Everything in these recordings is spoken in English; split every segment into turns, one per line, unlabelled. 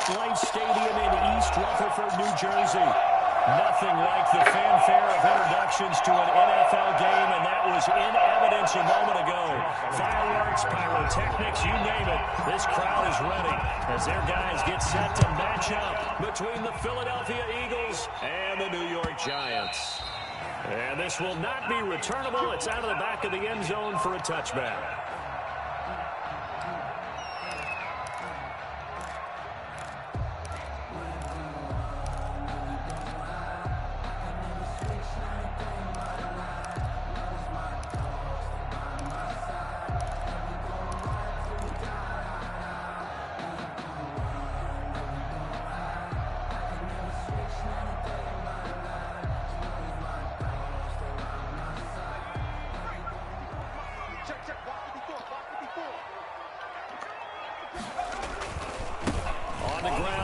Life Stadium in East Rutherford, New Jersey. Nothing like the fanfare of introductions to an NFL game, and that was in evidence a moment ago. Fireworks, pyrotechnics, you name it. This crowd is ready as their guys get set to match up between the Philadelphia Eagles and the New York Giants. And this will not be returnable. It's out of the back of the end zone for a touchback.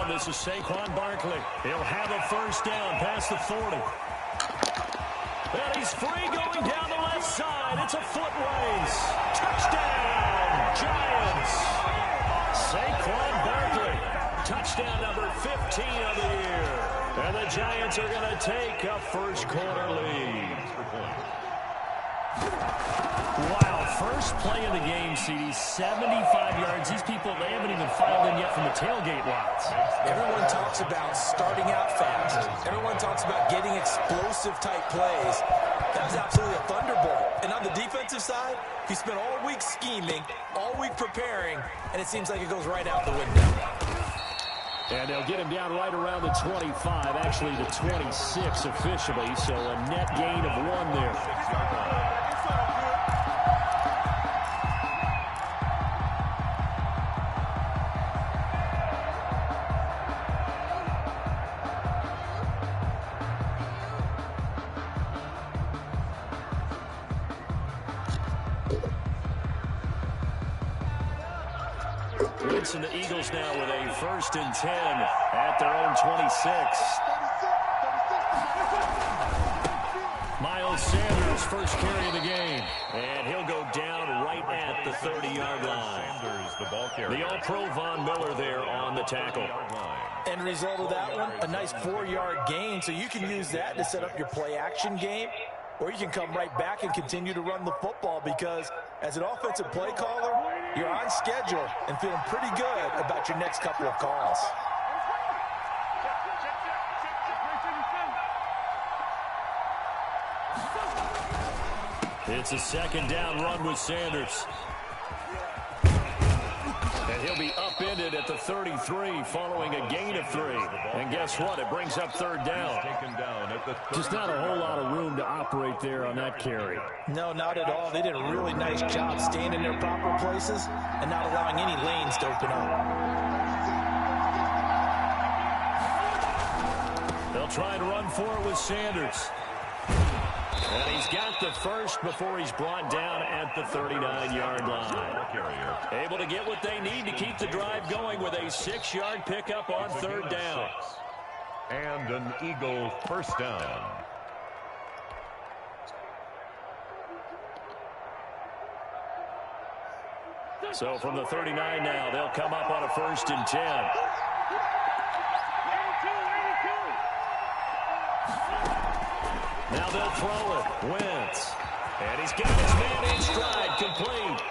This is Saquon Barkley. He'll have a first down past the 40. And he's free going down the left side. It's a foot race. Touchdown, Giants. Saquon Barkley. Touchdown number 15 of the year. And the Giants are going to take a first quarter lead. Wow, first play of the game, CD, 75 yards. These people, they haven't even filed in yet from the tailgate lots.
Everyone talks about starting out fast. Everyone talks about getting explosive-type plays. That was absolutely a thunderbolt. And on the defensive side, he spent all week scheming, all week preparing, and it seems like it goes right out the window.
And they'll get him down right around the 25, actually the 26 officially, so a net gain of 1 there. And the Eagles now with a 1st and 10 at their own 26. Miles Sanders, first carry of the game. And he'll go down right at the 30-yard line. The All-Pro Von Miller there on the tackle.
End result of that one, a nice 4-yard gain. So you can use that to set up your play-action game. Or you can come right back and continue to run the football because as an offensive play caller, you're on schedule and feeling pretty good about your next couple of calls.
It's a 2nd down run with Sanders. And he'll be upended at the 33 following a gain of 3. And guess what? It brings up 3rd down. Just not a whole lot of room to operate there on that carry.
No, not at all. They did a really nice job staying in their proper places and not allowing any lanes to open up.
They'll try and run for it with Sanders. And he's got the first before he's brought down at the 39-yard line. Able to get what they need to keep the drive going with a 6-yard pickup on 3rd down.
And an Eagle first down.
So from the 39 now, they'll come up on a 1st and 10. Now they'll throw it. Wentz. And he's got his man in stride, complete.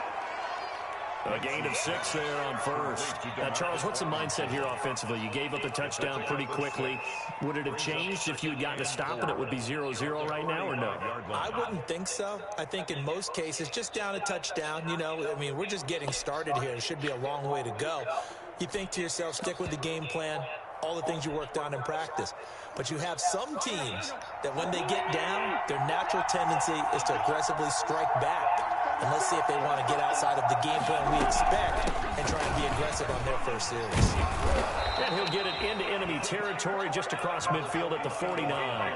A gain of 6 there on 1st. Now, Charles, what's the mindset here offensively? You gave up the touchdown pretty quickly. Would it have changed if you had gotten a stop and it would be 0-0 right now or no?
I wouldn't think so. I think in most cases, just down a touchdown, you know, I mean, we're just getting started here. It should be a long way to go. You think to yourself, stick with the game plan, all the things you worked on in practice. But you have some teams that when they get down, their natural tendency is to aggressively strike back. And let's see if they want to get outside of the game plan we expect and try and be aggressive on their first series.
And he'll get it into enemy territory just across midfield at the 49.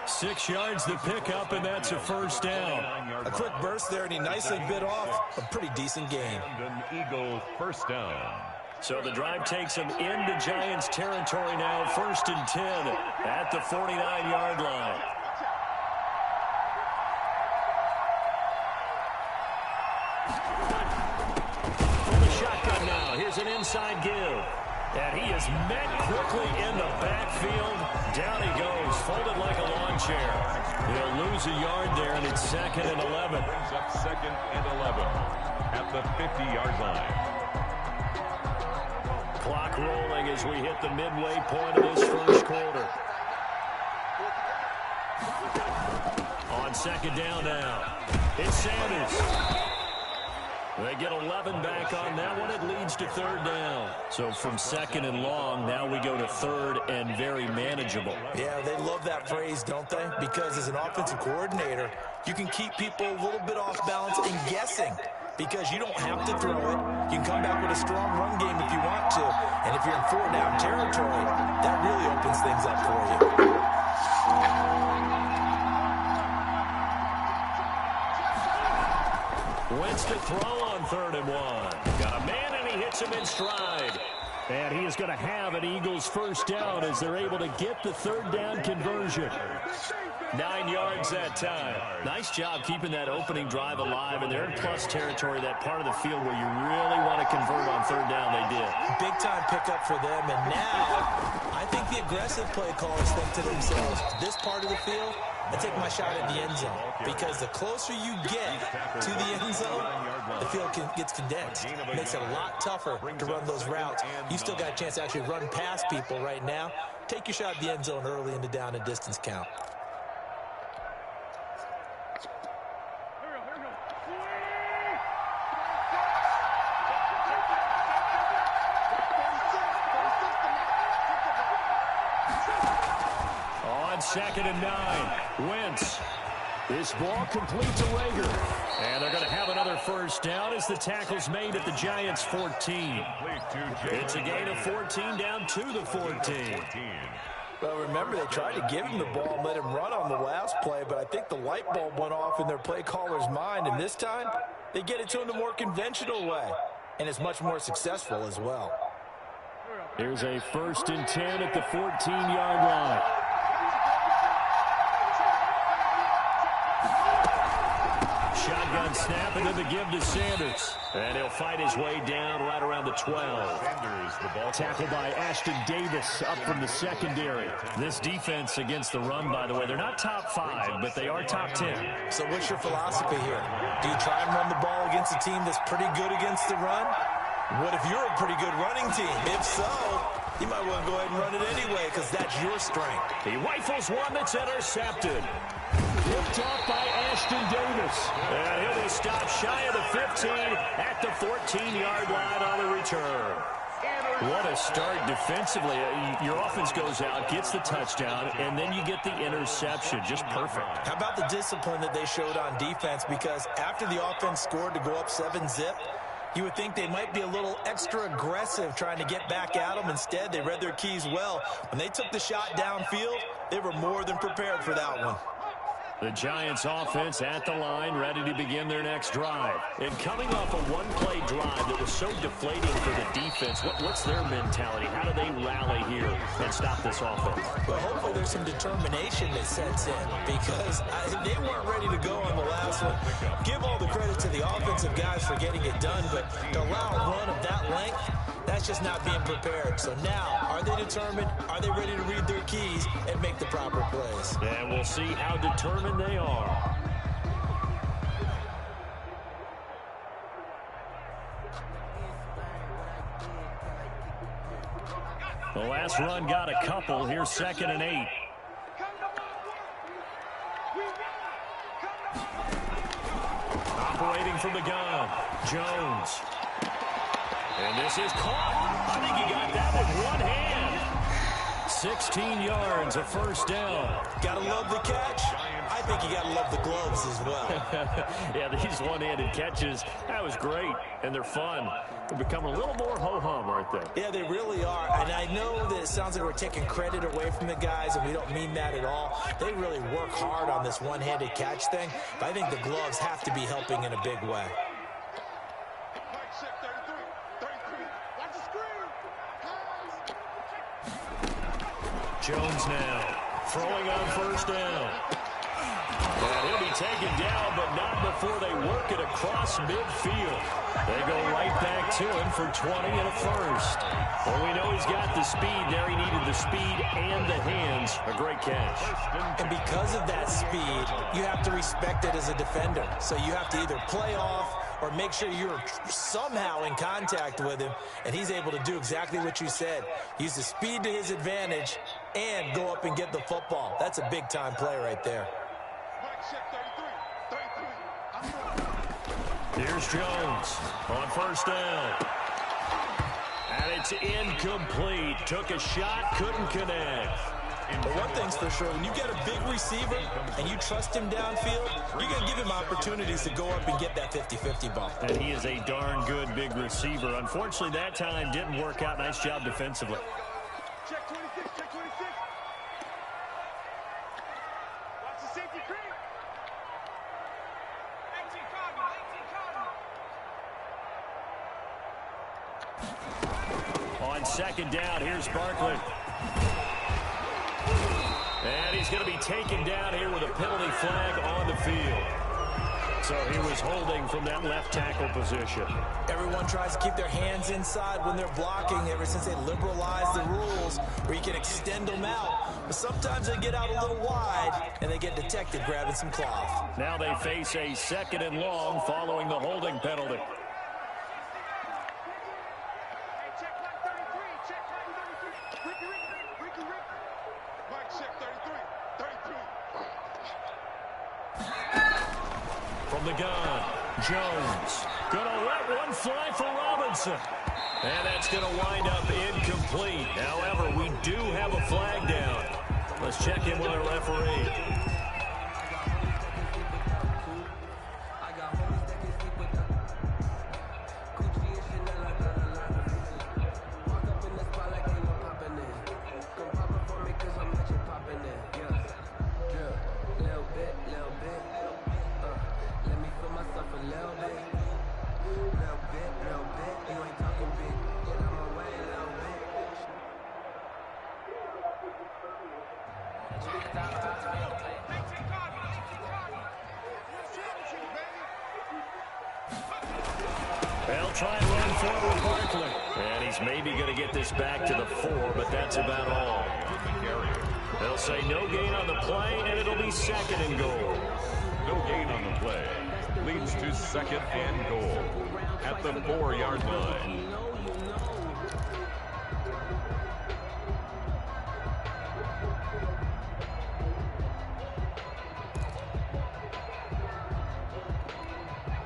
6 yards the pickup, and that's a 1st down.
A quick burst there, and he nicely bit off a pretty decent gain.
And an Eagle first down.
So the drive takes him into Giants territory now, 1st and 10 at the 49-yard line. From the shotgun now, here's an inside give. And he is met quickly in the backfield. Down he goes, folded like a lawn chair. He'll lose a yard there, and it's 2nd and 11.
Brings up 2nd and 11 at the 50-yard line.
Clock rolling as we hit the midway point of this first quarter. On 2nd down now, it's Sanders. They get 11 back on that one. It leads to 3rd down. So from 2nd and long, now we go to 3rd and very manageable.
Yeah, they love that phrase, don't they? Because as an offensive coordinator, you can keep people a little bit off balance and guessing because you don't have to throw it. You can come back with a strong run game if you want to. And if you're in 4-down territory, that really opens things up for you.
Wentz to throw on 3rd and 1. Got a man, and he hits him in stride. And he is going to have an Eagles first down as they're able to get the 3rd down conversion. 9 yards that time. Nice job keeping that opening drive alive, and they're in plus territory, that part of the field where you really want to convert on 3rd down. They did.
Big time pickup for them, and now I think the aggressive play callers think to themselves, this part of the field, I take my shot at the end zone, because the closer you get to the end zone, the field gets condensed. It makes it a lot tougher to run those routes. You still got a chance to actually run past people right now. Take your shot at the end zone early in the down and distance count.
On 2nd and 9, Wentz. This ball complete to Rager. And they're going to have another first down as the tackle's made at the Giants' 14. It's a gain of 14 down to the 14.
Well, remember, they tried to give him the ball and let him run on the last play, but I think the light bulb went off in their play caller's mind, and this time they get it to him the more conventional way, and it's much more successful as well.
Here's a 1st and 10 at the 14-yard line. Shotgun snap, and then the give to Sanders. And he'll fight his way down right around the 12. Tackled by Ashton Davis up from the secondary. This defense against the run, by the way, they're not top 5, but they are top 10.
So what's your philosophy here? Do you try and run the ball against a team that's pretty good against the run? What if you're a pretty good running team? If so, you might want to go ahead and run it anyway because that's your strength.
He rifles one that's intercepted. Picked off by Ashton Davis. And he'll be stopped shy of the 15 at the 14-yard line on the return. What a start defensively. Your offense goes out, gets the touchdown, and then you get the interception. Just perfect.
How about the discipline that they showed on defense? Because after the offense scored to go up 7-zip, you would think they might be a little extra aggressive trying to get back at them. Instead, they read their keys well. When they took the shot downfield, they were more than prepared for that one.
The Giants offense at the line, ready to begin their next drive. And coming off a one-play drive that was so deflating for the defense, what's their mentality? How do they rally here and stop this offense?
Well, hopefully there's some determination that sets in because they weren't ready to go on the last one. Give all the credit to the offensive guys for getting it done, but to allow a run of that length, that's just not being prepared. So now, are they determined? Are they ready to read their keys and make the proper plays?
And we'll see how determined they are. The last run got a couple. Here's 2nd and 8. Operating from the gun, Jones. And this is caught. I think he got that with one hand. 16 yards, a first down.
Gotta love the catch. I think you gotta love the gloves as well.
Yeah, these one-handed catches, that was great, and they're fun. They're becoming a little more ho-hum, aren't they?
Yeah, they really are. And I know that it sounds like we're taking credit away from the guys, and we don't mean that at all. They really work hard on this one-handed catch thing, but I think the gloves have to be helping in a big way. Jones now throwing on first down.
And he'll be taken down, but not before they work it across midfield. They go right back to him for 20 and a first. Well, we know he's got the speed there. He needed the speed and the hands. A great catch.
And because of that speed, you have to respect it as a defender. So you have to either play off or make sure you're somehow in contact with him, and he's able to do exactly what you said. Use the speed to his advantage and go up and get the football. That's a big-time play right there.
Here's Jones on first down. And it's incomplete. Took a shot, couldn't connect.
But one thing's for sure, when you get a big receiver and you trust him downfield, you're going to give him opportunities to go up and get that 50-50 ball.
And he is a darn good big receiver. Unfortunately, that time didn't work out. Nice job defensively.
Check 26, check 26. Watch the safety creep. 18 Cardinal, 18 Cardinal.
On second down, here's Barkley. And he's going to be taken down here with a penalty flag on the field. So he was holding from that left tackle position.
Everyone tries to keep their hands inside when they're blocking ever since they liberalized the rules where you can extend them out. But sometimes they get out a little wide and they get detected grabbing some cloth.
Now they face a second and long following the holding penalty. From the gun, Jones gonna let one fly for Robinson. And that's gonna wind up incomplete. However, we do have a flag down. Let's check in with our referee. They'll try and run forward Barkley. And he's maybe going to get this back to the 4, but that's about all. They'll say no gain on the play, and it'll be second and goal.
No gain on the play. Leads to second and goal at the 4-yard line.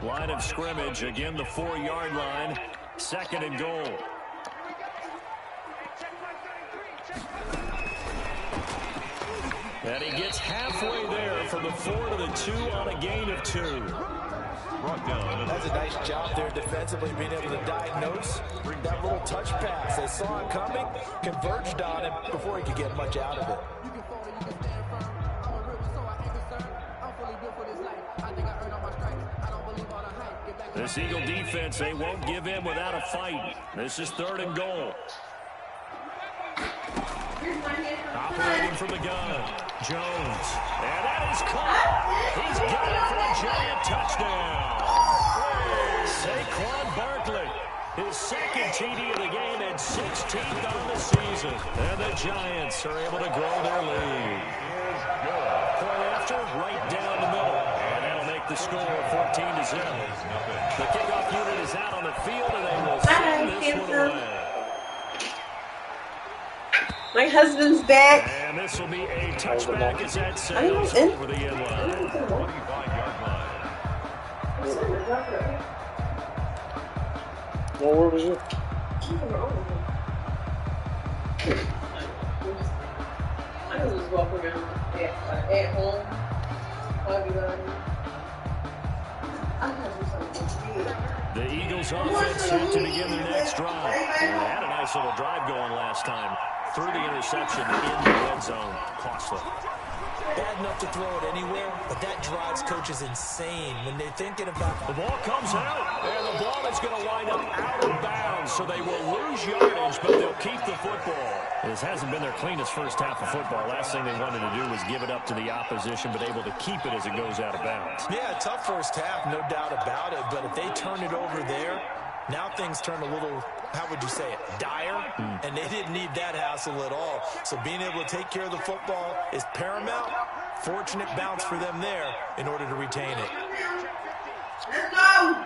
Line of scrimmage, again the 4-yard line, second and goal. And he gets halfway there from the 4 to the 2 on a gain of 2.
Brought down.
That's a nice job there defensively, being able to diagnose that little touch pass. They saw it coming, converged on him before he could get much out of it.
This Eagle defense, they won't give in without a fight. This is third and goal. Operating from the gun, Jones. And that is caught. He's got it for a giant touchdown. Saquon Barkley, his second TD of the game and 16th on the season. And the Giants are able to grow their lead. Point after, right down the middle. And that'll make the score 14-0. The kickoff unit is out on the field, and they will send this one away.
My husband's back.
And this will be a touchback as that sails over the end line.
25-yard line.
Well, where was you?
I was just walking around at home.
The Eagles offense set to begin their next drive. They had a nice little drive going last time. Through the interception in the red zone. Costly.
Bad enough to throw it anywhere, but that drives coaches insane when they're thinking about...
The ball comes out, and the ball is going to wind up out of bounds, so they will lose yardage, but they'll keep the football. This hasn't been their cleanest first half of football. Last thing they wanted to do was give it up to the opposition, but able to keep it as it goes out of bounds.
Yeah, tough first half, no doubt about it. But if they turn it over there, now things turn a little, how would you say it, dire? And they didn't need that hassle at all. So being able to take care of the football is paramount. Fortunate bounce for them there in order to retain it.
Let's go.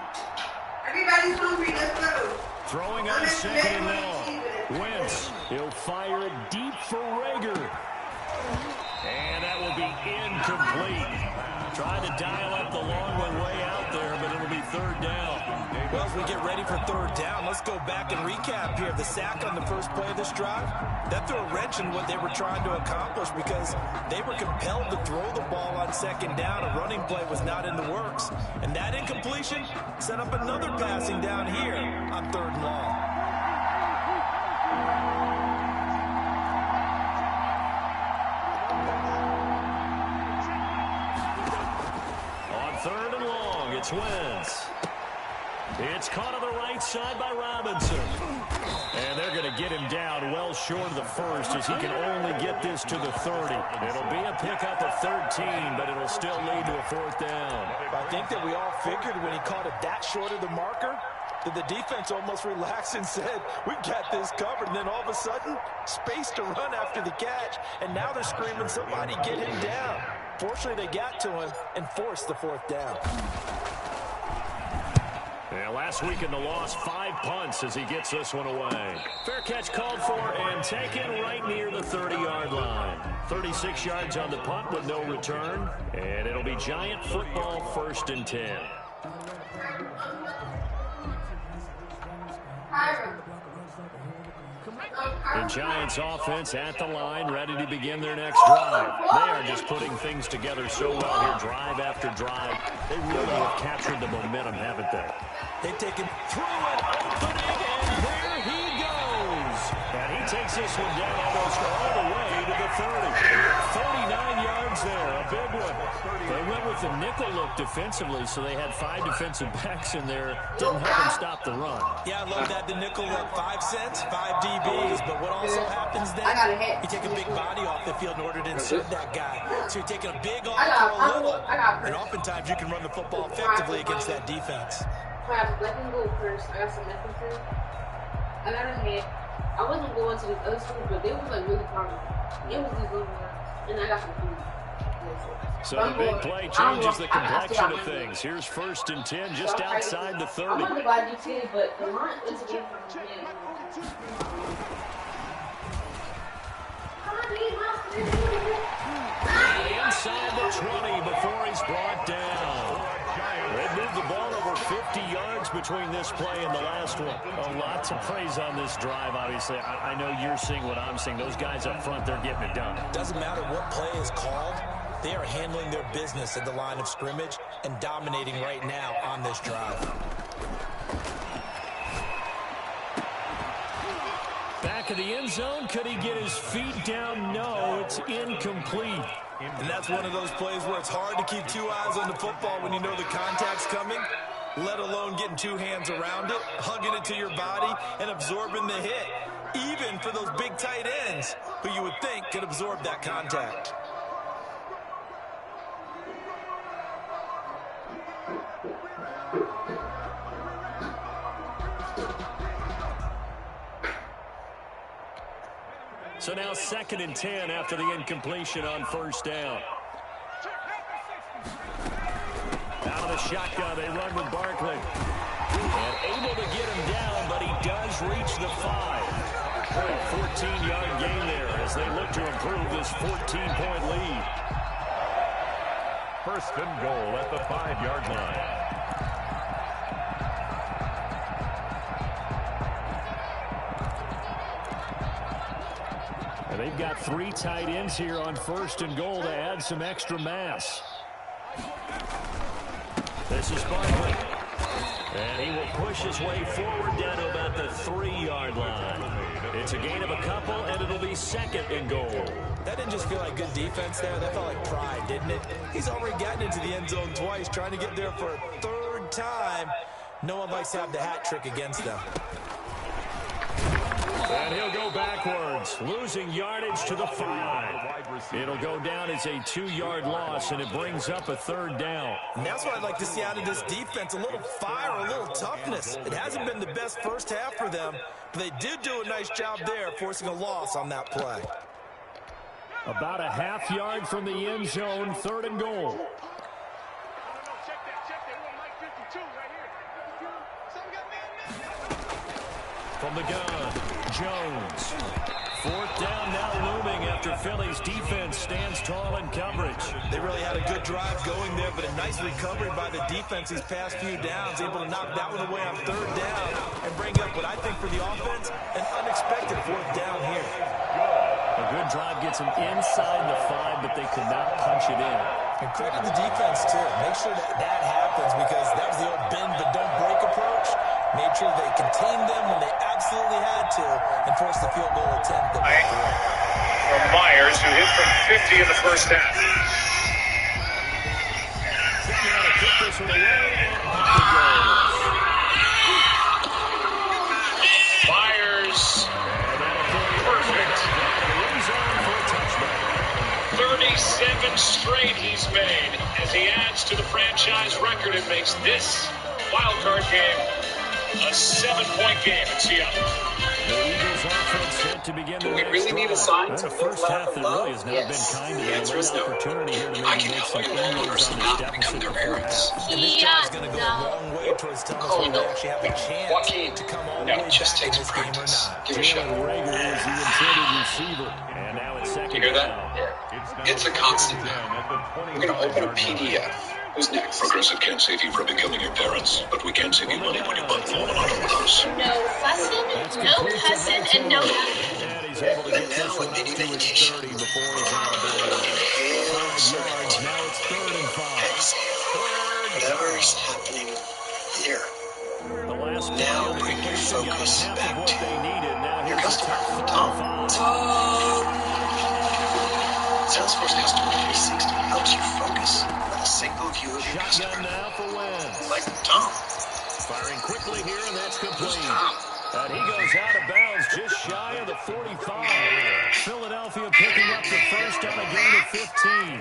Everybody's hungry. Let's go.
Throwing on second and long. Wentz, he'll fire it deep for Rager. And that will be incomplete. Tried to dial up the long one way out there, but it'll be third down.
Well, as we get ready for third down, let's go back and recap here. The sack on the first play of this drive, that threw a wrench in what they were trying to accomplish because they were compelled to throw the ball on second down. A running play was not in the works. And that incompletion set up another passing down here on third and long.
Third and long, it's Wentz. It's caught on the right side by Robinson. And they're going to get him down well short of the first as he can only get this to the 30. It'll be a pickup of 13, but it'll still lead to a fourth down.
I think that we all figured when he caught it that short of the marker that the defense almost relaxed and said, we got this covered. And then all of a sudden, space to run after the catch. And now they're screaming, somebody get him down. Fortunately, they got to him and forced the fourth down.
Yeah, last week in the loss, 5 punts as he gets this one away. Fair catch called for and taken right near the 30-yard line. 36 yards on the punt with no return. And it'll be Giant football, 1st and 10. The Giants offense at the line, ready to begin their next drive. They are just putting things together so well here, drive after drive. They really have captured the momentum, haven't they?
They've taken through an opening, and there he goes.
And he takes this one down almost all the way to the 30. 39 yards there, a big one. They went with the nickel look defensively, so they had 5 defensive backs in there. Didn't help them stop the run.
Yeah, I love that. The nickel look, 5 cents, 5 DBs. But what also happens then, you take a big body off the field in order to insert that guy. So you're taking a big off for a little. And oftentimes you can run the football effectively against that defense.
I have black and gold first. I got some necklaces. I got a head. I wasn't going to this other school, but they was like really common. It was these little ones. And I got some food.
So the big play changes the complexion of things. Here's 1st and 10 just outside the 30.
I wanted to buy GT, but the line is again from the
inside the 20 before he's brought down. They've moved the ball over 50 yards between this play and the last one. Oh, lots of praise on this drive, obviously. I know you're seeing what I'm seeing. Those guys up front, they're getting it done.
Doesn't matter what play is called. They are handling their business at the line of scrimmage and dominating right now on this drive.
Back of the end zone. Could he get his feet down? No, it's incomplete.
And that's one of those plays where it's hard to keep 2 eyes on the football when you know the contact's coming, let alone getting 2 hands around it, hugging it to your body, and absorbing the hit, even for those big tight ends who you would think could absorb that contact.
So now 2nd and 10 after the incompletion on 1st down. Out of the shotgun, they run with Barkley. And able to get him down, but he does reach the 5. A 14-yard gain there as they look to improve this 14-point lead.
1st and goal at the 5-yard line.
And they've got 3 tight ends here on 1st and goal to add some extra mass. This is Barkley. And he will push his way forward down to about the 3-yard line. It's a gain of a couple, and it'll be 2nd and goal.
That didn't just feel like good defense there. That felt like pride, didn't it? He's already gotten into the end zone twice, trying to get there for a 3rd time. No one likes to have the hat trick against them.
And he'll go backwards, losing yardage to the 5. It'll go down as a 2-yard loss, and it brings up a 3rd down.
And that's what I'd like to see out of this defense, a little fire, a little toughness. It hasn't been the best first half for them, but they did do a nice job there, forcing a loss on that play.
About a half-yard from the end zone, 3rd and goal.
Check that. We're on Mike 52 right here. Something got man.
From the gun, Jones. 4th down now looming after Philly's defense stands tall in coverage.
They really had a good drive going there, but a nice recovery by the defense these past few downs, able to knock that one away on 3rd down and bring up what I think for the offense, an unexpected 4th down here.
A good drive gets them inside the 5, but they could not punch it in.
And credit the defense, too. Make sure that happens, because that was the old bend but don't break approach. Made sure they contained them when they absolutely had to and forced the field goal attempt that went through.
From Myers, who hit from 50 in the first half.
Kick this one away, and up it goes.
Myers. Perfect. 37 straight he's made as he adds to the franchise record and makes this wild card game a 7-point game in Seattle.
The Eagles offense set to begin.
Do we really need a sign to
build lack of love? Really has not been kind to
the answer is no.
Opportunity here to
I can help young homeowners not become their parents.
And this guy's going to go a long way towards telling us whether they actually have a chance to come all the way
it just
back
takes
in this game or
practice.
not.
Give it a shot.
Rager is the intended receiver. And now it's second.
You hear that?
It's
It's a constant now. We're going to open a PDF. Who's next?
Progressive can't save you from becoming your parents, but we can save you money when you buy home and auto with us.
No fussing, no cussing, and no nothing.
And he's able to get this one out to his 30 before he's out of bounds. 5 yards. Now it's 3rd and 5.
Whatever's happening here.
The last
Now bring your focus
half
back
of what
to
they needed. Now
your
here's
customer,
a
Tom.
5.
Salesforce Customer 360 helps you focus on a single view of your
Shotgun
customer.
now for Wentz.
Like Tom.
Firing quickly here, and that's complete.
Tom.
And he goes out of bounds just shy of the 45. Philadelphia picking up the first on a gain of 15.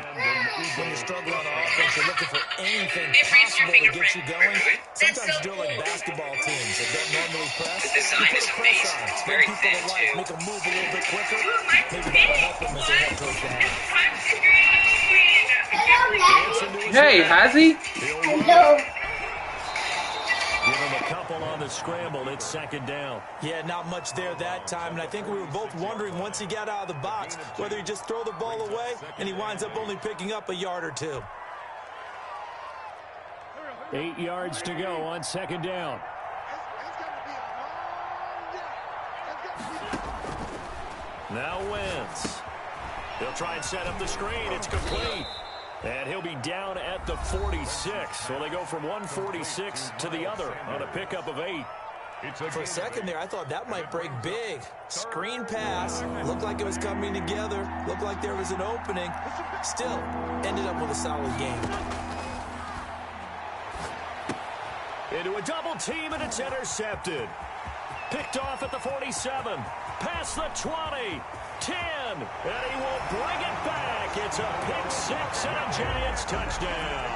When you're struggling on offense, you're looking for anything possible to get you going. Sometimes you do it like basketball teams that don't normally press. You put a press on, bring people to life, make them move a little bit quicker. Maybe that'll help them as they head towards the half.
Hey, has he?
No.
Give him a couple on the scramble. It's 2nd down.
Yeah, not much there that time, and I think we were both wondering once he got out of the box whether he just throw the ball away, and he winds up only picking up a yard or two.
8 yards to go on 2nd down. Now Wentz. He'll try and set up the screen. It's complete. And he'll be down at the 46. So they go from 146 to the other on a pickup of 8.
For a second there, I thought that might break big. Screen pass. Looked like it was coming together. Looked like there was an opening. Still, ended up with a solid game.
Into a double team, and it's intercepted. Picked off at the 47. Past the 20. 10. And he will bring it back. It's a pick 6 and a Giants touchdown.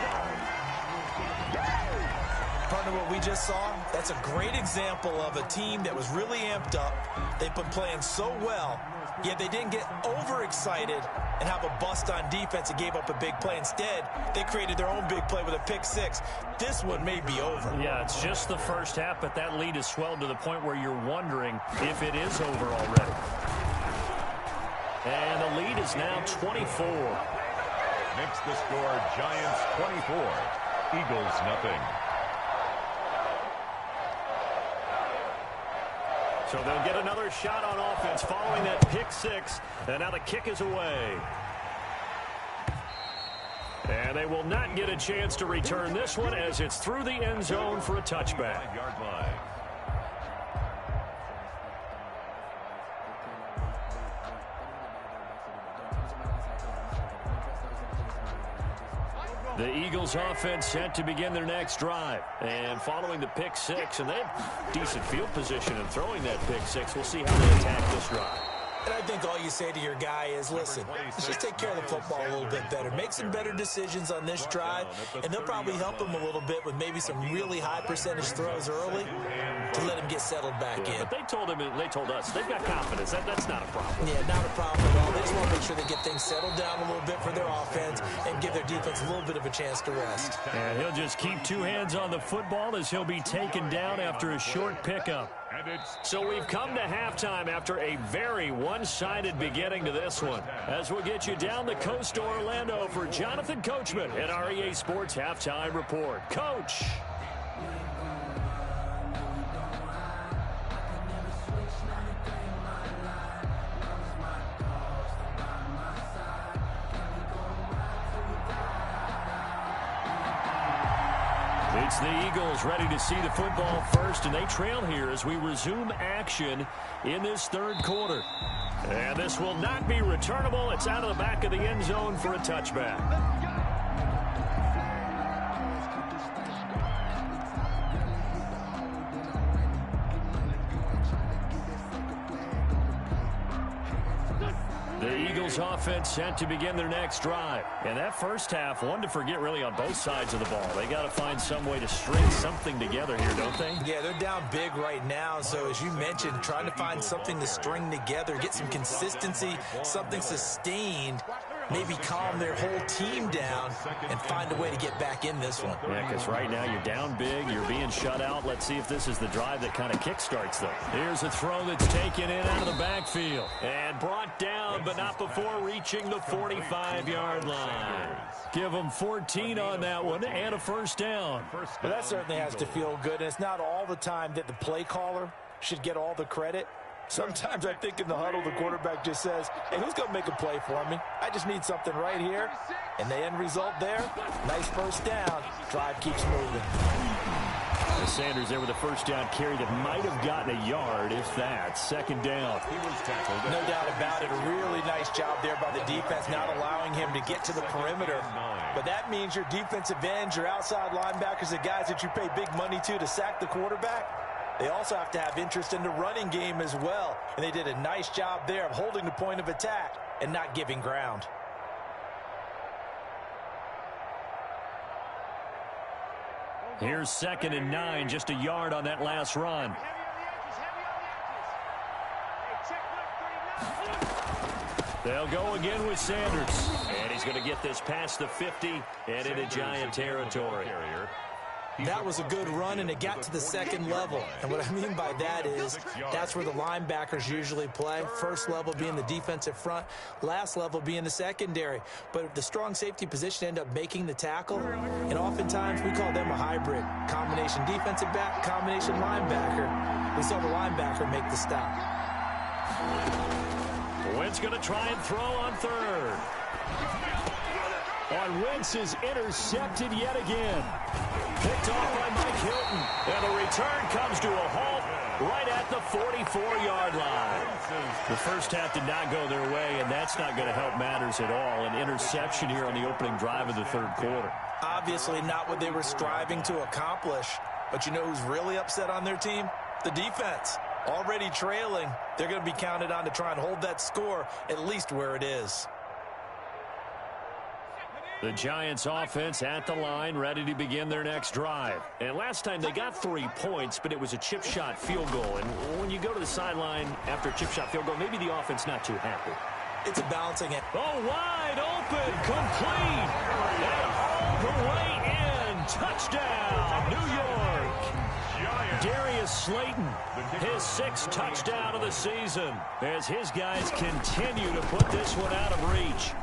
Partner, what we just saw, that's a great example of a team that was really amped up. They've been playing so well, yet they didn't get overexcited and have a bust on defense and gave up a big play. Instead, they created their own big play with a pick 6. This one may be over.
Yeah, it's just the first half, but that lead has swelled to the point where you're wondering if it is over already. And the lead is now 24.
Makes the score Giants 24, Eagles nothing.
So they'll get another shot on offense following that pick 6. And now the kick is away. And they will not get a chance to return this one as it's through the end zone for a touchback.
5-yard line.
The Eagles offense set to begin their next drive. And following the pick six, and they have decent field position in throwing that pick six. We'll see how they attack this drive.
And I think all you say to your guy is, listen, let's just take care of the football a little bit better. Make some better decisions on this drive, and they'll probably help him a little bit with maybe some really high percentage throws early to let him get settled back in.
But they told us, they've got confidence. That's not a problem.
Yeah, not a problem at all. They just want to make sure they get things settled down a little bit for their offense and give their defense a little bit of a chance to rest.
And he'll just keep two hands on the football as he'll be taken down after a short pickup. So we've come to halftime after a very one-sided beginning to this one. As we'll get you down the coast to Orlando for Jonathan Coachman at our EA Sports Halftime Report. Coach. It's the Eagles ready to see the football first, and they trail here as we resume action in this third quarter. And this will not be returnable. It's out of the back of the end zone for a touchback. The Eagles offense set to begin their next drive. And that first half, one to forget really on both sides of the ball. They got to find some way to string something together here, don't they?
Yeah, they're down big right now. So as you mentioned, trying to find something to string together, get some consistency, something sustained, maybe calm their whole team down and find a way to get back in this one.
Yeah, because right now you're down big, you're being shut out. Let's see if this is the drive that kind of kickstarts them. Here's a throw that's taken in out of the backfield and brought down, but not before reaching the 45-yard line. Give them 14 on that one and a first down.
Well, that certainly has to feel good. And it's not all the time that the play caller should get all the credit. Sometimes I think in the huddle, the quarterback just says, hey, who's going to make a play for me? I just need something right here. And the end result there, nice first down. Drive keeps moving.
Sanders there with a first down carry that might have gotten a yard, if that. Second down.
No doubt about it. A really nice job there by the defense, not allowing him to get to the perimeter. But that means your defensive ends, your outside linebackers, the guys that you pay big money to sack the quarterback, they also have to have interest in the running game as well. And they did a nice job there of holding the point of attack and not giving ground.
Here's 2nd and 9, just a yard on that last run. They'll go again with Sanders. And he's going to get this past the 50 and into Giant territory.
That was a good run, and it got to the second level. And what I mean by that is that's where the linebackers usually play. First level being the defensive front, last level being the secondary. But the strong safety position end up making the tackle, and oftentimes we call them a hybrid. Combination defensive back, combination linebacker. We saw the linebacker make the stop.
Wentz going to try and throw on third. Wentz is intercepted yet again. Picked off by Mike Hilton. And the return comes to a halt right at the 44-yard line. The first half did not go their way, and that's not going to help matters at all. An interception here on the opening drive of the third quarter.
Obviously not what they were striving to accomplish. But you know who's really upset on their team? The defense. Already trailing, they're going to be counted on to try and hold that score at least where it is.
The Giants offense at the line, ready to begin their next drive. And last time they got 3 points, but it was a chip shot field goal. And when you go to the sideline after a chip shot field goal, maybe the offense not too happy.
It's a balancing act.
Oh, wide open, complete, and all the way in. Touchdown, New York. Darius Slayton, his 6th touchdown of the season, as his guys continue to put this one out of reach.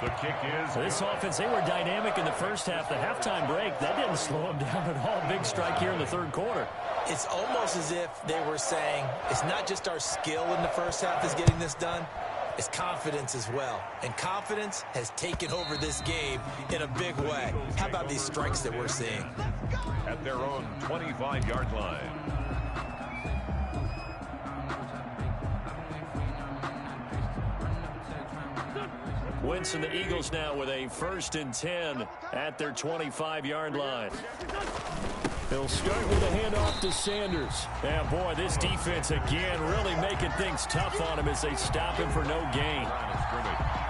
The kick is...
This offense, they were dynamic in the first half. The halftime break, that didn't slow them down at all. Big strike here in the third quarter.
It's almost as if they were saying, it's not just our skill in the first half that's getting this done, it's confidence as well. And confidence has taken over this game in a big way. How about these strikes that we're seeing?
At their own 25-yard line.
Wentz and the Eagles now with a 1st and 10 at their 25-yard line. They'll start with a handoff to Sanders. And, boy, this defense, again, really making things tough on him as they stop him for no gain.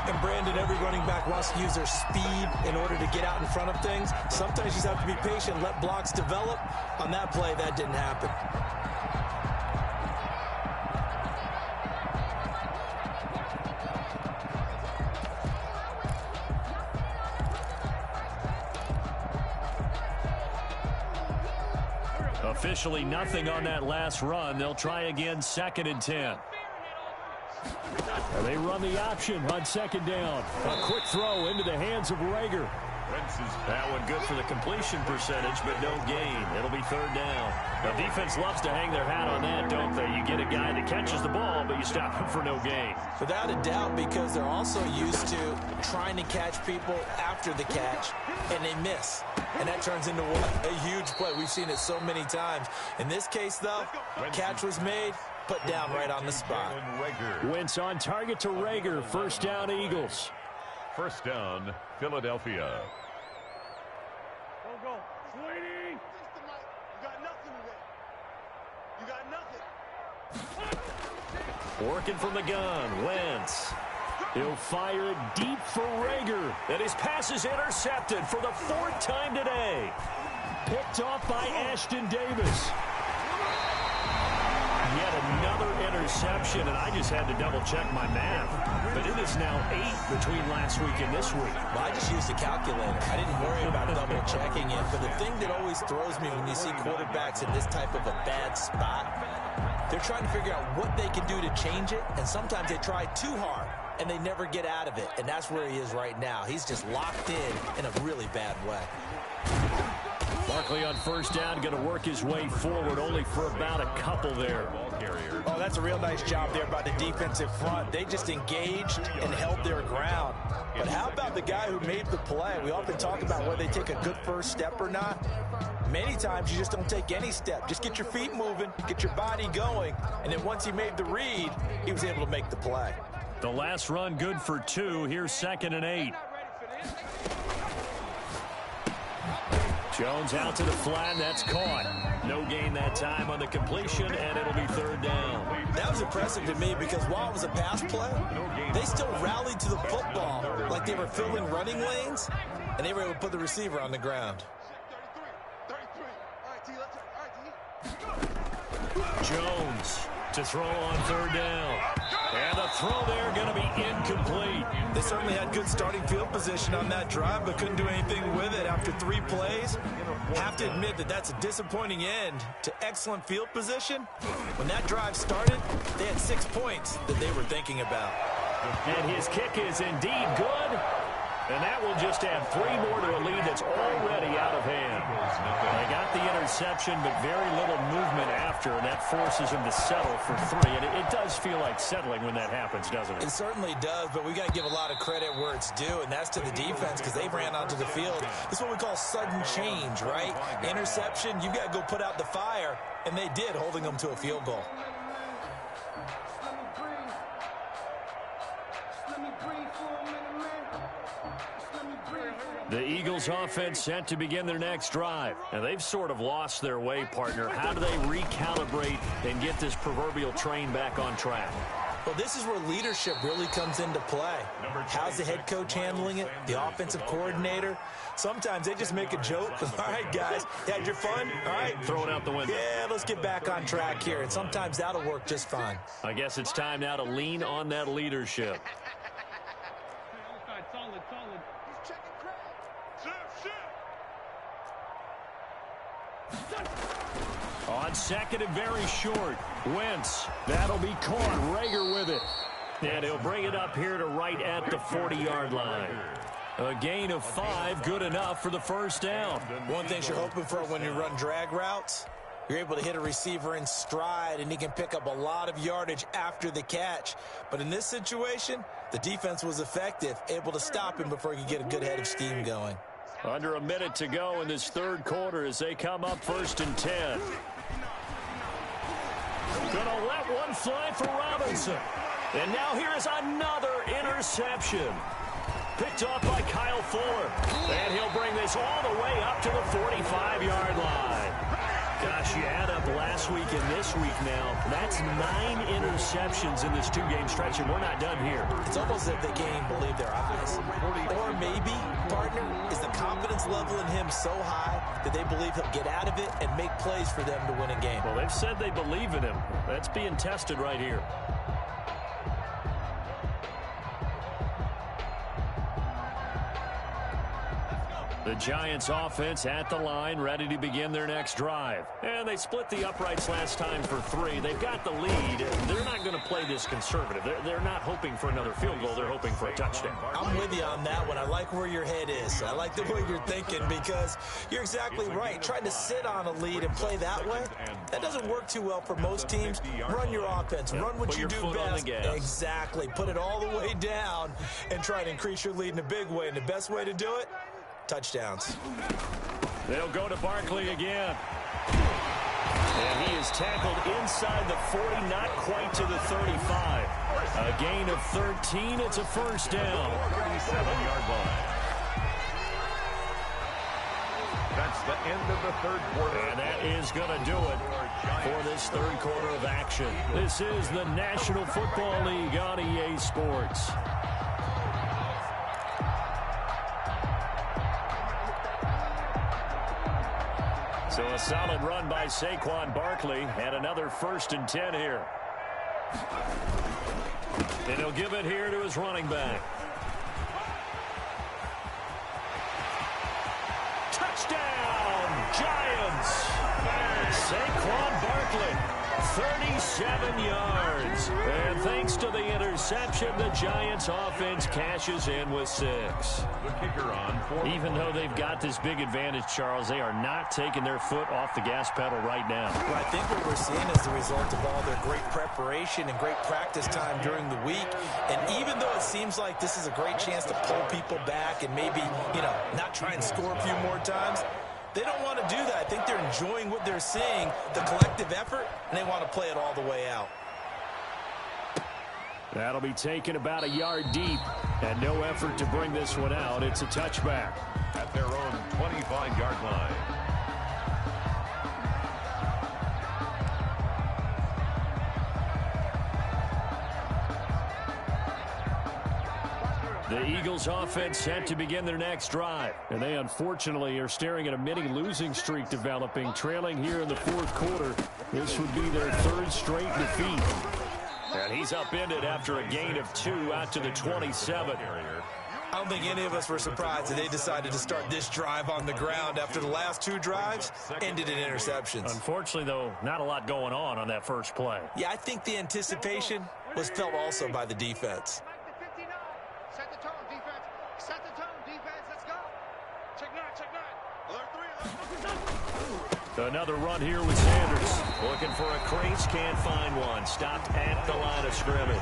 And, Brandon, every running back wants to use their speed in order to get out in front of things. Sometimes you just have to be patient, let blocks develop. On that play, that didn't happen.
Officially nothing on that last run. They'll try again, 2nd and 10. And they run the option on 2nd down. A quick throw into the hands of Rager. That one good for the completion percentage, but no gain. It'll be 3rd down. The defense loves to hang their hat on that, don't they? You get a guy that catches the ball, but you stop him for no gain.
Without a doubt, because they're also used to trying to catch people after the catch, and they miss. And that turns into what? A huge play. We've seen it so many times. In this case, though, catch was made, put down right on the spot.
Wentz on target to Rager. 1st down, Eagles.
1st down, Philadelphia.
Go. Sweetie! You got nothing today. You got nothing.
Working from the gun, Wentz. He'll fire it deep for Rager. And his pass is intercepted for the 4th time today. Picked off by Ashton Davis. Yet another interception, and I just had to double-check my math. But it is now 8 between last week and this week.
Well, I just used a calculator. I didn't worry about double-checking it. But the thing that always throws me when you see quarterbacks in this type of a bad spot, they're trying to figure out what they can do to change it, and sometimes they try too hard, and they never get out of it. And that's where he is right now. He's just locked in a really bad way.
Barkley on 1st down, going to work his way forward, only for about a couple there.
Oh, that's a real nice job there by the defensive front. They just engaged and held their ground. But how about the guy who made the play? We often talk about whether they take a good first step or not. Many times you just don't take any step. Just get your feet moving, get your body going, and then once he made the read, he was able to make the play.
The last run good for 2. Here's 2nd and 8. Jones out to the flat, that's caught. No gain that time on the completion, and it'll be 3rd down.
That was impressive to me because while it was a pass play, they still rallied to the football like they were filling running lanes, and they were able to put the receiver on the ground.
Jones to throw on 3rd down. And the throw there going to be incomplete.
They certainly had good starting field position on that drive, but couldn't do anything with it after 3 plays. Have to admit that that's a disappointing end to excellent field position. When that drive started, they had 6 points that they were thinking about.
And his kick is indeed good. And that will just add 3 more to a lead that's already out of hand. They got the interception, but very little movement after, and that forces him to settle for 3. And it does feel like settling when that happens, doesn't it?
It certainly does, but we got to give a lot of credit where it's due, and that's to the defense because they ran onto the field. This is what we call sudden change, right? Interception, you got to go put out the fire, and they did, holding them to a field goal.
The Eagles offense set to begin their next drive. And they've sort of lost their way, partner. How do they recalibrate and get this proverbial train back on track?
Well, this is where leadership really comes into play. How's the head coach handling it? The offensive coordinator? Sometimes they just make a joke. All right, guys, you had your fun? All right.
Throw it out the window.
Yeah, let's get back on track here. And sometimes that'll work just fine.
I guess it's time now to lean on that leadership. On 2nd and very short, Wentz. That'll be caught. Rager with it. And he'll bring it up here to right at the 40-yard line. A gain of 5, good enough for the 1st down.
One thing you're hoping for when you run drag routes, you're able to hit a receiver in stride, and he can pick up a lot of yardage after the catch. But in this situation, the defense was effective, able to stop him before he could get a good head of steam going.
Under a minute to go in this 3rd quarter as they come up 1st and 10. Gonna let one fly for Robinson. And now here is another interception. Picked off by Kyle Fuller. And he'll bring this all the way up to the 45-yard line. Gosh, you add up last week and this week now. That's 9 interceptions in this two-game stretch, and we're not done here.
It's almost as if they can't even believe their eyes. Or maybe, partner, is the confidence level in him so high that they believe he'll get out of it and make plays for them to win a game.
Well, they've said they believe in him. That's being tested right here. The Giants offense at the line, ready to begin their next drive. And they split the uprights last time for 3. They've got the lead. They're not going to play this conservative. They're not hoping for another field goal. They're hoping for a touchdown.
I'm with you on that one. I like where your head is. I like the way you're thinking because you're exactly right. Trying to sit on a lead and play that way, that doesn't work too well for most teams. Run your offense. Run what you do best. Exactly. Put it all the way down and try to increase your lead in a big way. And the best way to do it, touchdowns.
They'll go to Barkley again. And he is tackled inside the 40, not quite to the 35. A gain of 13. It's a first down.
37-yard line. That's the end of the third quarter.
And that is going to do it for this third quarter of action. This is the National Football League on EA Sports. So a solid run by Saquon Barkley and another 1st and 10 here. And he'll give it here to his running back. Touchdown, Giants! Saquon Barkley, 37 yards. And thanks to the interception, the Giants offense cashes in with 6.
The kicker on.
Even though they've got this big advantage, Charles, they are not taking their foot off the gas pedal right now.
Well, I think what we're seeing is the result of all their great preparation and great practice time during the week. And even though it seems like this is a great chance to pull people back and maybe, not try and score a few more times, they don't want to do that. I think they're enjoying what they're seeing, the collective effort, and they want to play it all the way out.
That'll be taken about a yard deep, and no effort to bring this one out. It's a touchback.
At their own 25-yard line.
The Eagles offense set to begin their next drive. And they unfortunately are staring at a mini losing streak developing, trailing here in the fourth quarter. This would be their 3rd straight defeat. And he's upended after a gain of 2 out to the 27.
I don't think any of us were surprised that they decided to start this drive on the ground after the last 2 drives ended in interceptions.
Unfortunately, though, not a lot going on that first play.
Yeah, I think the anticipation was felt also by the defense.
Set the tone, defense. Set the tone, defense. Let's go. Check 9, check 9. Alert 3, alert 3.
Another run here with Sanders. Looking for a crease, can't find one. Stopped at the line of scrimmage.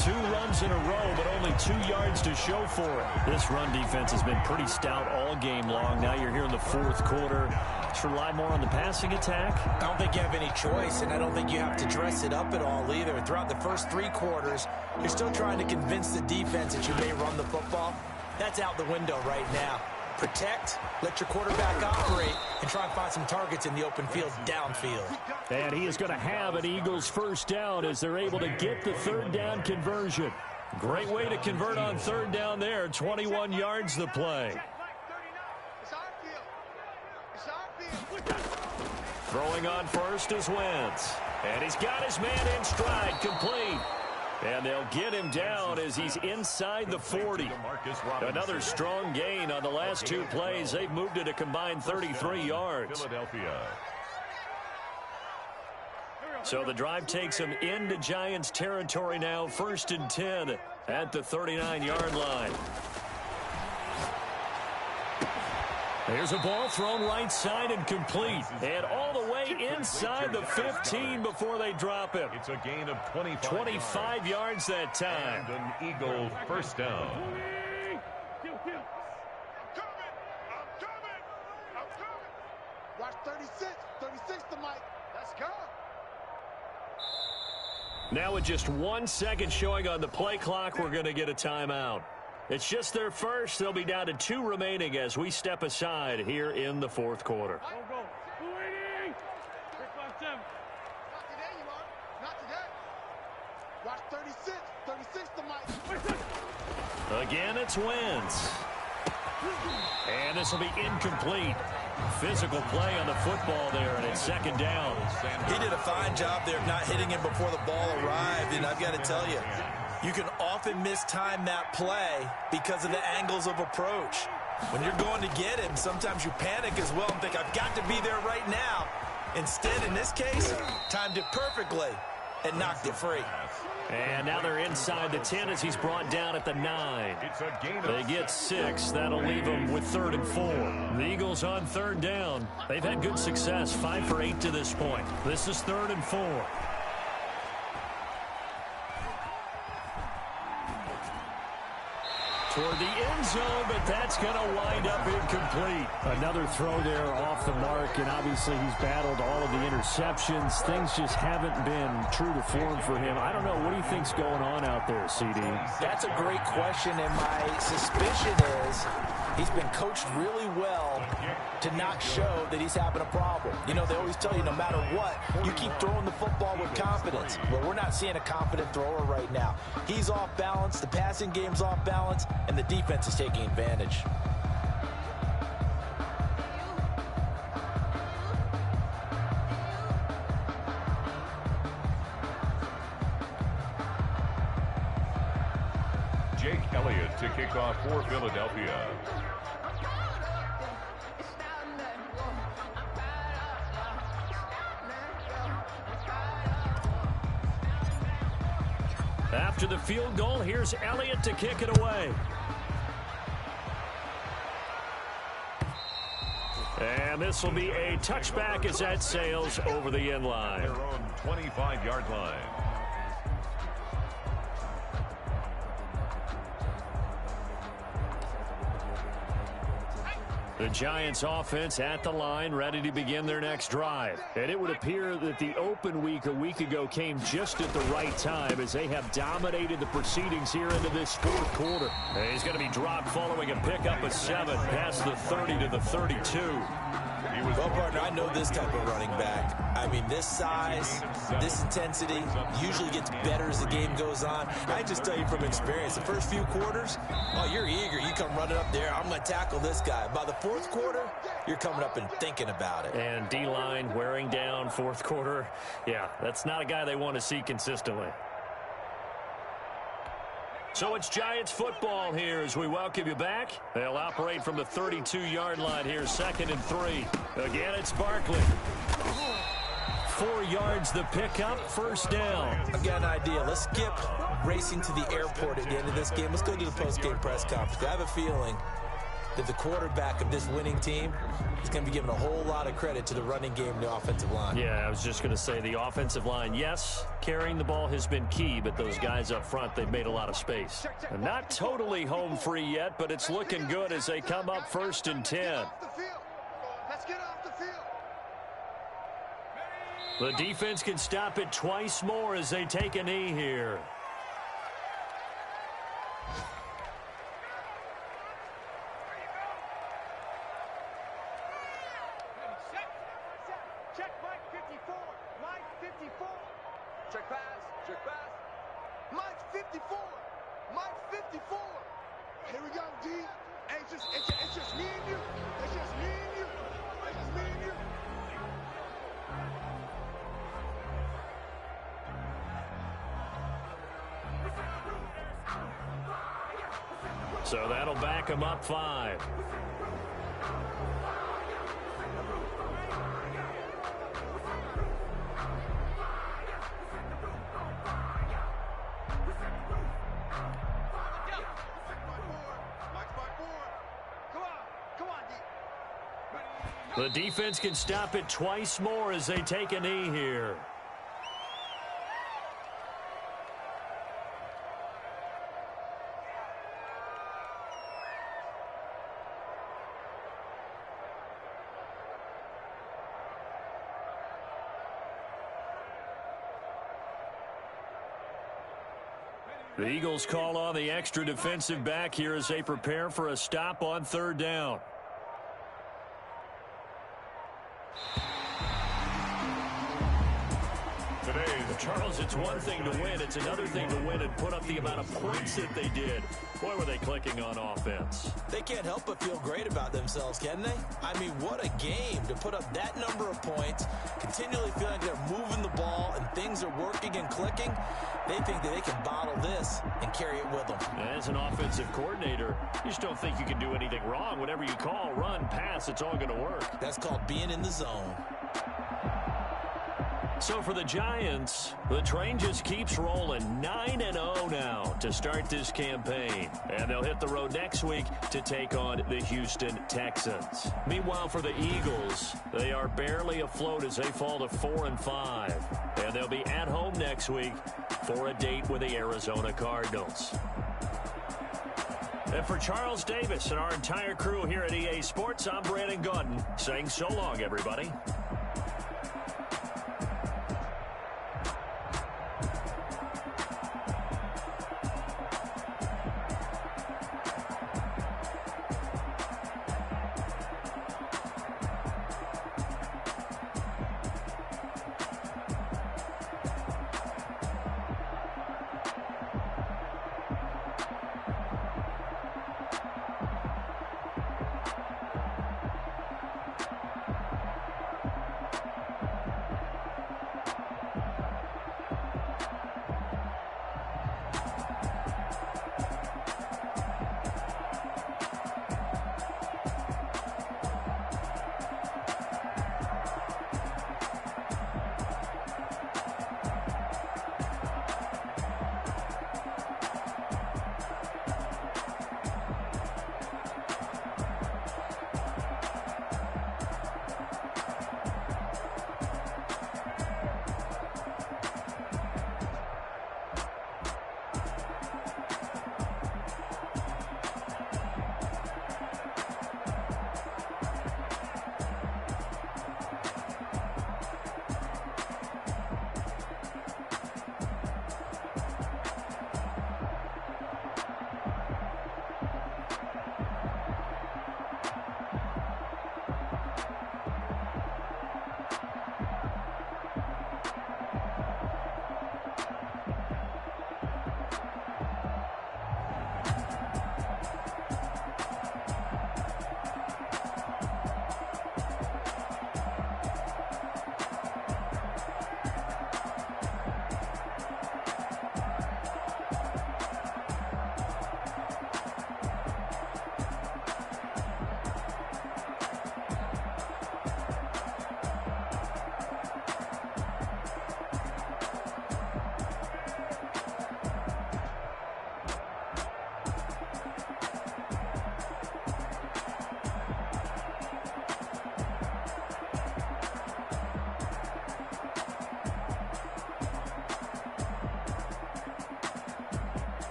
2 runs in a row, but only 2 yards to show for it. This run defense has been pretty stout all game long. Now you're here in the fourth quarter. Let's rely more on the passing attack.
I don't think you have any choice, and I don't think you have to dress it up at all either. Throughout the first 3 quarters, you're still trying to convince the defense that you may run the football. That's out the window right now. Protect, let your quarterback operate, and try and find some targets in the open field downfield.
And he is going to have an Eagles first down as they're able to get the 3rd down conversion. Great way to convert on 3rd down there. 21 yards the play. Throwing on first is Wentz. And he's got his man in stride, complete. And they'll get him down as he's inside the 40. Another strong gain on the last 2 plays. They've moved it a combined 33 yards.
Philadelphia.
So the drive takes them into Giants territory now. 1st and 10 at the 39-yard line. There's a ball thrown right side and complete. And all the way inside the 15 before they drop him.
It's a gain of
25 yards that time.
And an Eagle first down.
I'm coming. Watch 36. 36 to Mike. Let's go.
Now with just 1 second showing on the play clock, we're going to get a timeout. It's just their first. They'll be down to 2 remaining as we step aside here in the fourth quarter.
Go, go. 280. 357. Not today, you are. Not today. Watch 36. 36 to Mike.
Again, it's Wentz. And this will be incomplete. Physical play on the football there, and it's second down.
He did a fine job there of not hitting him before the ball arrived, and I've got to tell you, you can often mistime that play because of the angles of approach. When you're going to get him, sometimes you panic as well and think, I've got to be there right now. Instead, in this case, timed it perfectly and knocked it free.
And now they're inside the 10 as he's brought down at the 9. They get 6. That'll leave them with 3rd and 4. The Eagles on 3rd down. They've had good success, 5 for 8 to this point. This is 3rd and 4. Toward the end zone, but that's going to wind up incomplete.
Another throw there off the mark, and obviously he's battled all of the interceptions. Things just haven't been true to form for him. I don't know. What do you think's going on out there, CD?
That's a great question, and my suspicion is he's been coached really well to not show that he's having a problem. You know, they always tell you no matter what, you keep throwing the football with confidence. But we're not seeing a confident thrower right now. He's off balance, the passing game's off balance, and the defense is taking advantage.
Jake Elliott to kick off for Philadelphia.
After the field goal, here's Elliott to kick it away. And this will be a touchback as that sails over the end line.
Their own 25-yard line.
The Giants offense at the line, ready to begin their next drive. And it would appear that the open week a week ago came just at the right time as they have dominated the proceedings here into this fourth quarter. And he's going to be dropped following a pickup of 7 past the 30 to the 32.
Well, partner, I know this type of running back. I mean, this size, this intensity usually gets better as the game goes on. I just tell you from experience, the first few quarters, oh, you're eager. You come running up there, I'm going to tackle this guy. By the fourth quarter, you're coming up and thinking about it.
And D-line wearing down fourth quarter. Yeah, that's not a guy they want to see consistently. So it's Giants football here as we welcome you back. They'll operate from the 32-yard line here, 2nd and 3. Again, it's Barkley. 4 yards the pickup, first down.
I've got an idea. Let's skip racing to the airport at the end of this game. Let's go to the post-game press conference. I have a feeling that the quarterback of this winning team is going to be given a whole lot of credit to the running game and the offensive line.
Yeah, I was just going to say the offensive line, yes, carrying the ball has been key, but those guys up front, they've made a lot of space. And not totally home free yet, but it's looking good as they come up 1st and 10.
Let's get off the field.
The defense can stop it twice more as they take a knee here.
Check Mike 54. Mike 54. Check pass. Check pass. Mike 54. Mike 54. Here we go, D. Hey, it's just me and you. It's just me and you. It's just me and you.
So that'll back them up 5. The defense can stop it twice more as they take a knee here. The Eagles call on the extra defensive back here as they prepare for a stop on 3rd down. Charles, it's one thing to win. It's another thing to win and put up the amount of points that they did. Boy, were they clicking on offense.
They can't help but feel great about themselves, can they? I mean, what a game to put up that number of points, continually feel like they're moving the ball and things are working and clicking. They think that they can bottle this and carry it with them.
As an offensive coordinator, you just don't think you can do anything wrong. Whatever you call, run, pass, it's all going to work.
That's called being in the zone.
So for the Giants, the train just keeps rolling. 9-0 now to start this campaign. And they'll hit the road next week to take on the Houston Texans. Meanwhile, for the Eagles, they are barely afloat as they fall to 4-5. And they'll be at home next week for a date with the Arizona Cardinals. And for Charles Davis and our entire crew here at EA Sports, I'm Brandon Gaudin saying so long, everybody.